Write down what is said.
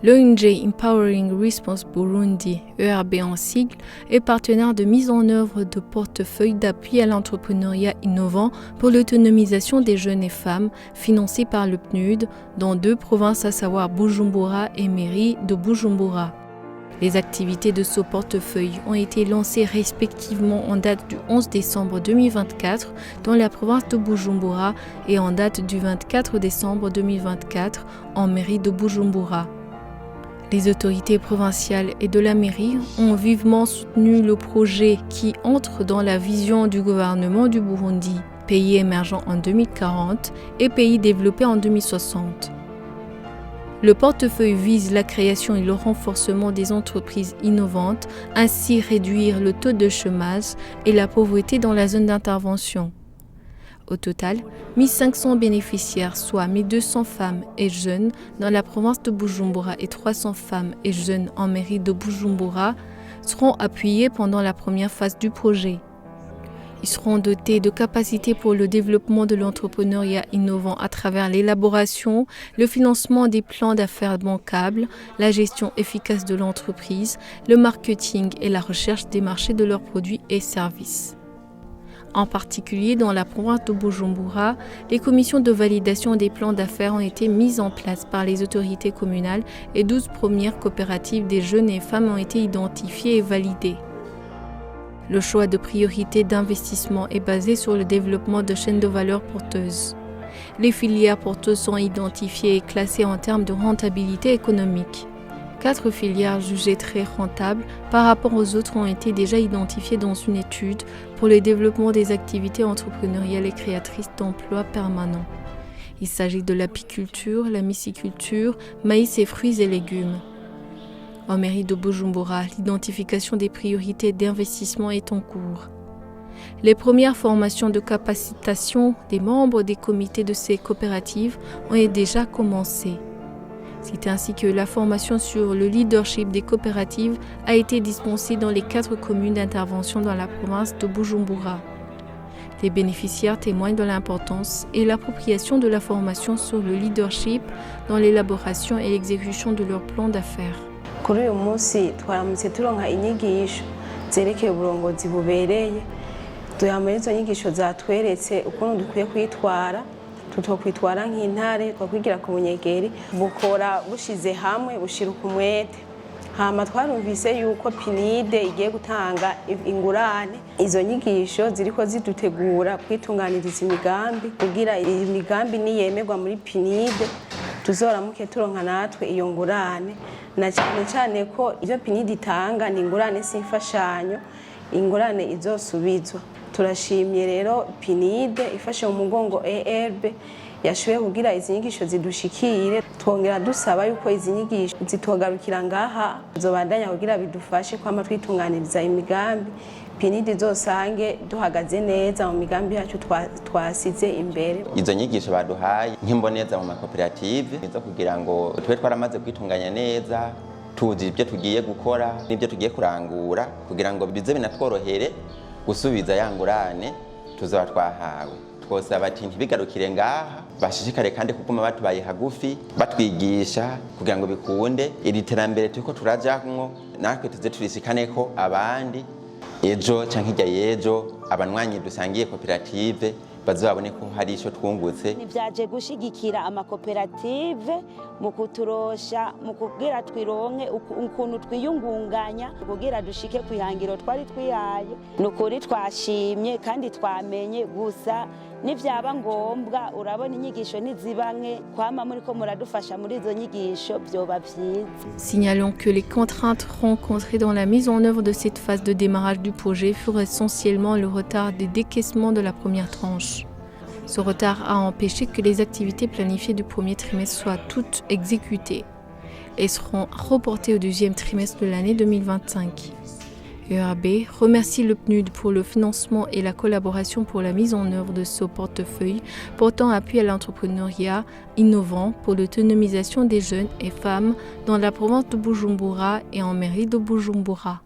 L'ONG Empowering Response Burundi, ERB en sigle, est partenaire de mise en œuvre de portefeuilles d'appui à l'entrepreneuriat innovant pour l'autonomisation des jeunes et femmes, financés par le PNUD, dans 2 provinces, à savoir Bujumbura et mairie de Bujumbura. Les activités de ce portefeuille ont été lancées respectivement en date du 11 décembre 2024 dans la province de Bujumbura et en date du 24 décembre 2024 en mairie de Bujumbura. Les autorités provinciales et de la mairie ont vivement soutenu le projet qui entre dans la vision du gouvernement du Burundi, pays émergent en 2040 et pays développé en 2060. Le portefeuille vise la création et le renforcement des entreprises innovantes, ainsi réduire le taux de chômage et la pauvreté dans la zone d'intervention. Au total, 1500 bénéficiaires, soit 1200 femmes et jeunes dans la province de Bujumbura et 300 femmes et jeunes en mairie de Bujumbura, seront appuyés pendant la première phase du projet. Ils seront dotés de capacités pour le développement de l'entrepreneuriat innovant à travers l'élaboration, le financement des plans d'affaires bancables, la gestion efficace de l'entreprise, le marketing et la recherche des marchés de leurs produits et services. En particulier, dans la province de Bujumbura, les commissions de validation des plans d'affaires ont été mises en place par les autorités communales et 12 premières coopératives des jeunes et femmes ont été identifiées et validées. Le choix de priorité d'investissement est basé sur le développement de chaînes de valeur porteuses. Les filières porteuses sont identifiées et classées en termes de rentabilité économique. 4 filières jugées très rentables par rapport aux autres ont été déjà identifiées dans une étude pour le développement des activités entrepreneuriales et créatrices d'emplois permanents. Il s'agit de l'apiculture, la myciculture, maïs et fruits et légumes. En mairie de Bujumbura, l'identification des priorités d'investissement est en cours. Les premières formations de capacitation des membres des comités de ces coopératives ont déjà commencé. C'est ainsi que la formation sur le leadership des coopératives a été dispensée dans les 4 communes d'intervention dans la province de Bujumbura. Les bénéficiaires témoignent de l'importance et l'appropriation de la formation sur le leadership dans l'élaboration et l'exécution de leur plan d'affaires. Kuri uyu munsi twaramutse turonka inyigisho zerekeye uburongozi bubereye. Duhamwe izo nyigisho zatweretse ukuntu dukwiye kwitwara. Tutokwitwara nk'intare twakwigira ku bunyegeri bukora bushize hamwe bushiruka umwete. Hama twarumvise yuko PNUD igiye gutanga ingurane. Izo nyigisho ziriko zidutegura kwitunganiriza imigambi kugira imigambi niyemerwa muri PNUD tuzoramuke turonka natwe iyo ngurane, na cyane ko ivyo PNUD itanga ni ingurane s'imfashanyo, ingurane izosubizwa. Turashimye rero PNUD ifashe mu mugongo ERB yashoboye kugira izi nyigisho zidushikire. Twongera dusaba yuko izi nyigisho zitogarukira ngaha, zobandanya kugira bidufashe kwama twitunganiriza imigambi PNUD izosange duhagaze neza mu migambi yacu twasize imbere. Izo nyigisho baduhaye nk'imboneza mu makoperative nizo kugira ngo tube twaramaze kwitunganya neza, tuzi ibyo tugiye gukora n'ibyo tugiye kurangura kugira ngo bize binatworohere gusubiza ya ngurane tuzaba twahawe. Twosaba ati ntibigarukire ngaha, bashishikare kandi kuguma batubaye hagufi batwigisha kugira ngo bikunde iri terambere turiko turajamwo natwe tuze turishikaneko abandi ejo canke hirya y'ejo abanwanyi dusangiye koperative bazabone ko hari ico twungutse. Nivyaje gushigikira amakoperative mu kuturosha mu kugira twironke ukuntu twiyungunganya kugira dushike kwihangiro twari twihaye. Nukuri twashimye kandi twamenye gusa nivyaba ngombwa urabona inyigisho nizibamwe kwama muriko muradufasha muri izo nyigisho byoba vyiza. Signalons que les contraintes rencontrées dans la mise en œuvre de cette phase de démarrage du projet furent essentiellement le retard des décaissements de la première tranche. Ce retard a empêché que les activités planifiées du premier trimestre soient toutes exécutées et seront reportées au 2e trimestre de l'année 2025. ERB remercie le PNUD pour le financement et la collaboration pour la mise en œuvre de ce portefeuille portant appui à l'entrepreneuriat innovant pour l'autonomisation des jeunes et femmes dans la province de Bujumbura et en mairie de Bujumbura.